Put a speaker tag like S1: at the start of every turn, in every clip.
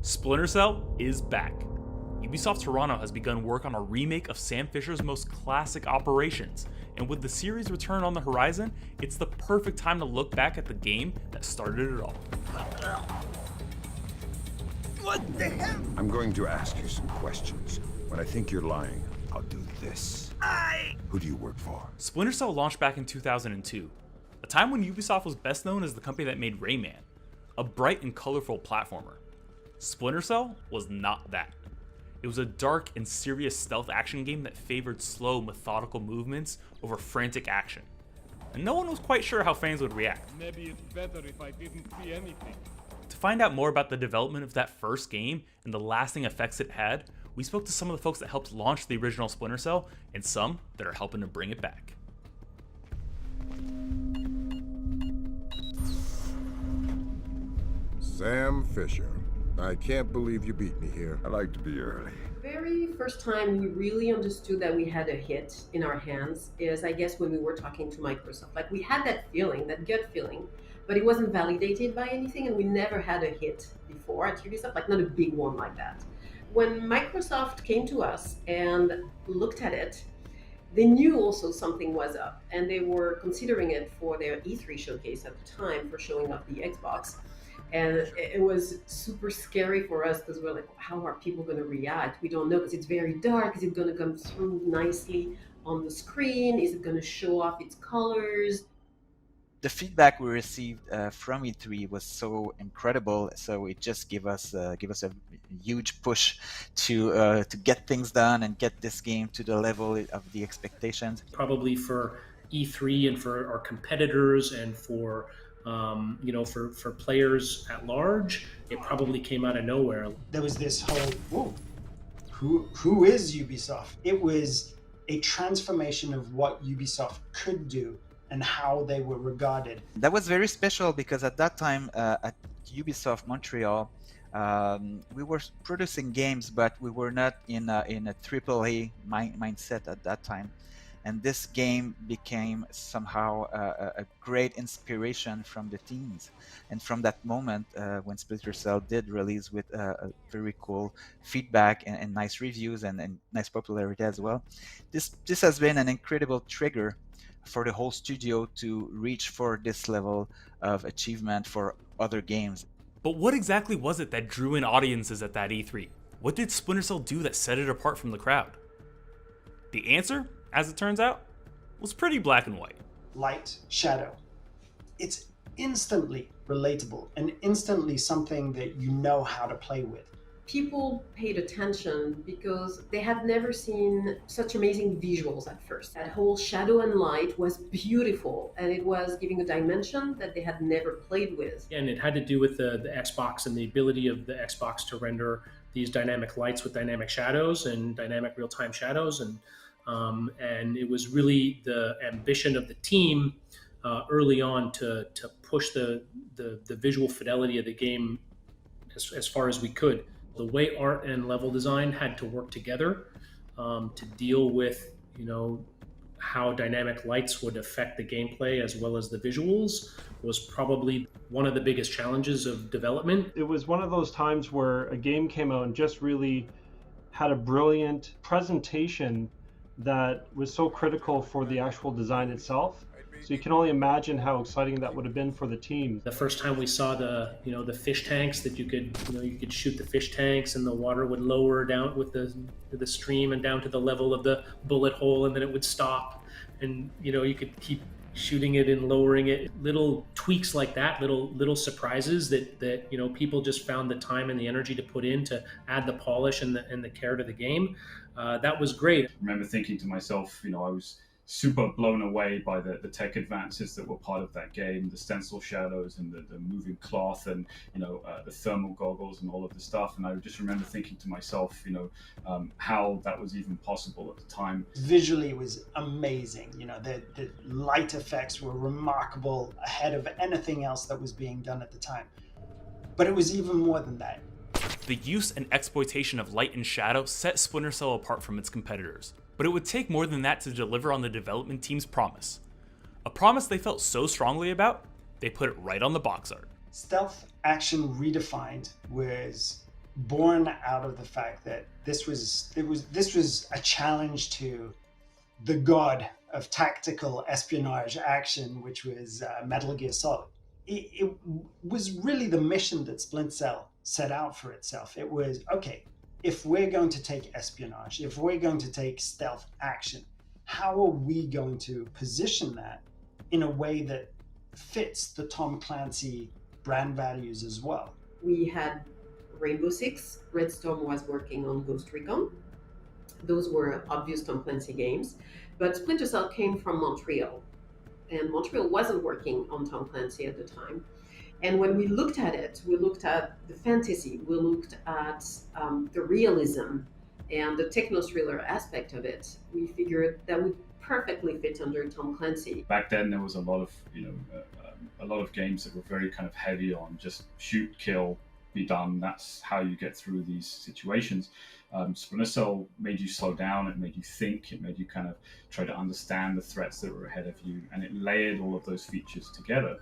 S1: Splinter Cell is back. Ubisoft Toronto has begun work on a remake of Sam Fisher's most classic operations, and with the series' return on the horizon, it's the perfect time to look back at the game that started it all.
S2: What the hell?
S3: I'm going to ask you some questions. When I think you're lying, I'll do this. Who do you work for?
S1: Splinter Cell launched back in 2002, a time when Ubisoft was best known as the company that made Rayman, a bright and colorful platformer. Splinter Cell was not that. It was a dark and serious stealth action game that favored slow, methodical movements over frantic action. And no one was quite sure how fans would react.
S4: Maybe it's better if I didn't see anything.
S1: To find out more about the development of that first game and the lasting effects it had, we spoke to some of the folks that helped launch the original Splinter Cell and some that are helping to bring it back.
S5: Sam Fisher. I can't believe you beat me here.
S3: I like to be early.
S6: Very first time we really understood that we had a hit in our hands is, I guess, when we were talking to Microsoft. Like, we had that feeling, that gut feeling, but it wasn't validated by anything, and we never had a hit before at Ubisoft, like not a big one like that. When Microsoft came to us and looked at it, they knew also something was up, and they were considering it for their E3 showcase at the time for showing off the Xbox. And it was super scary for us because we're like, how are people going to react? We don't know, because it's very dark. Is it going to come through nicely on the screen? Is it going to show off its colors?
S7: The feedback we received from E3 was so incredible, so it just gave us a huge push to get things done and get this game to the level of the expectations.
S8: Probably for E3 and for our competitors and for for players at large, it probably came out of nowhere.
S9: There was this whole, who is Ubisoft? It was a transformation of what Ubisoft could do and how they were regarded.
S7: That was very special because at that time at Ubisoft Montreal, we were producing games, but we were not in a AAA mindset at that time. And this game became somehow a great inspiration from the teams. And from that moment, when Splinter Cell did release with a very cool feedback and nice reviews and nice popularity as well, this has been an incredible trigger for the whole studio to reach for this level of achievement for other games.
S1: But what exactly was it that drew in audiences at that E3? What did Splinter Cell do that set it apart from the crowd? The answer, as it turns out, was pretty black and white.
S9: Light, shadow. It's instantly relatable and instantly something that you know how to play with.
S6: People paid attention because they had never seen such amazing visuals at first. That whole shadow and light was beautiful, and it was giving a dimension that they had never played with.
S8: And it had to do with the Xbox and the ability of the Xbox to render these dynamic lights with dynamic shadows and dynamic real-time shadows. And it was really the ambition of the team early on to push the visual fidelity of the game as far as we could. The way art and level design had to work together to deal with, how dynamic lights would affect the gameplay as well as the visuals was probably one of the biggest challenges of development.
S10: It was one of those times where a game came out and just really had a brilliant presentation that was so critical for the actual design itself. So you can only imagine how exciting that would have been for the team.
S8: The first time we saw the fish tanks that you could shoot the fish tanks and the water would lower down with the stream and down to the level of the bullet hole, and then it would stop, and you could keep shooting it and lowering it. Little tweaks like that, little surprises that people just found the time and the energy to put in to add the polish and the care to the game. That was great.
S11: I remember thinking to myself, I was super blown away by the tech advances that were part of that game, the stencil shadows and the moving cloth and the thermal goggles and all of the stuff. And I just remember thinking to myself, how that was even possible at the time.
S9: Visually it was amazing. The light effects were remarkable, ahead of anything else that was being done at the time. But it was even more than that.
S1: The use and exploitation of light and shadow set Splinter Cell apart from its competitors. But it would take more than that to deliver on the development team's promise. A promise they felt so strongly about, they put it right on the box art.
S9: Stealth action redefined was born out of the fact that this was a challenge to the god of tactical espionage action, which was Metal Gear Solid. It was really the mission that Splinter Cell set out for itself. It was, okay, if we're going to take espionage, if we're going to take stealth action, how are we going to position that in a way that fits the Tom Clancy brand values as well?
S6: We had Rainbow Six, Redstone was working on Ghost Recon. Those were obvious Tom Clancy games, but Splinter Cell came from Montreal, and Montreal wasn't working on Tom Clancy at the time. And when we looked at it, we looked at the fantasy, we looked at the realism and the techno-thriller aspect of it. We figured that would perfectly fit under Tom Clancy.
S11: Back then, there was a lot of, a lot of games that were very kind of heavy on just shoot, kill, be done. That's how you get through these situations. Splinter Cell made you slow down, it made you think, it made you kind of try to understand the threats that were ahead of you, and it layered all of those features together.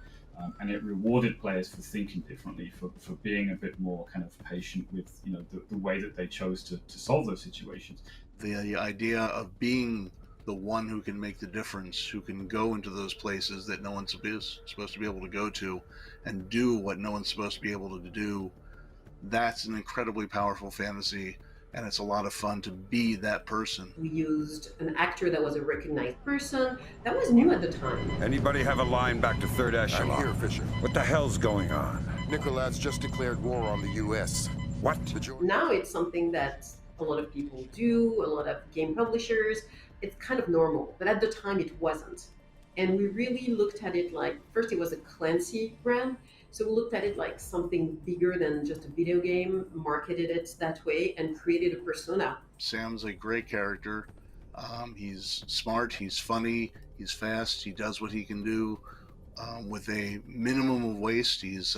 S11: And it rewarded players for thinking differently, for being a bit more kind of patient with the way that they chose to solve those situations.
S12: The idea of being the one who can make the difference, who can go into those places that no one's supposed to be able to go to and do what no one's supposed to be able to do, that's an incredibly powerful fantasy, and it's a lot of fun to be that person.
S6: We used an actor that was a recognized person. That was new at the time.
S3: Anybody have a line back to 3rd Echelon?
S5: I'm here, Fisher.
S3: What the hell's going on?
S5: Nicolad's just declared war on the U.S.
S3: What?
S6: Now it's something that a lot of people do, a lot of game publishers. It's kind of normal, but at the time it wasn't. And we really looked at it like, first it was a Clancy brand, so we looked at it like something bigger than just a video game, marketed it that way, and created a persona.
S12: Sam's a great character. He's smart, he's funny, he's fast, he does what he can do with a minimum of waste. He's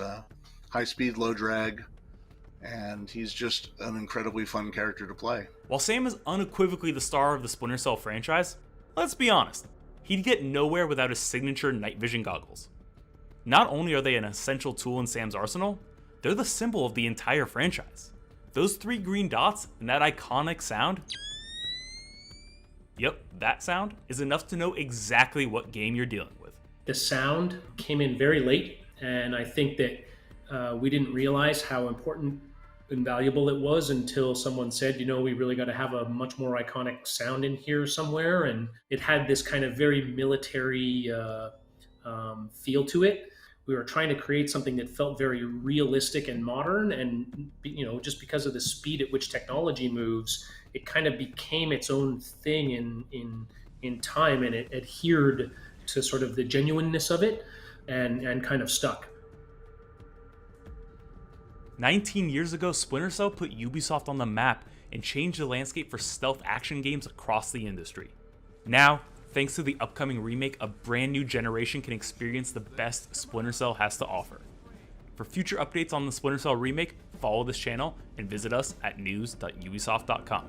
S12: high speed, low drag, and he's just an incredibly fun character to play.
S1: While Sam is unequivocally the star of the Splinter Cell franchise, let's be honest, he'd get nowhere without his signature night vision goggles. Not only are they an essential tool in Sam's arsenal, they're the symbol of the entire franchise. Those 3 green dots and that iconic sound, yep, that sound is enough to know exactly what game you're dealing with.
S8: The sound came in very late, and I think that we didn't realize how important and valuable it was until someone said, we really got to have a much more iconic sound in here somewhere. And it had this kind of very military feel to it. We were trying to create something that felt very realistic and modern, and just because of the speed at which technology moves, it kind of became its own thing in time, and it adhered to sort of the genuineness of it and kind of stuck.
S1: 19 years ago, Splinter Cell put Ubisoft on the map and changed the landscape for stealth action games across the industry. Now, thanks to the upcoming remake, a brand new generation can experience the best Splinter Cell has to offer. For future updates on the Splinter Cell remake, follow this channel and visit us at news.ubisoft.com.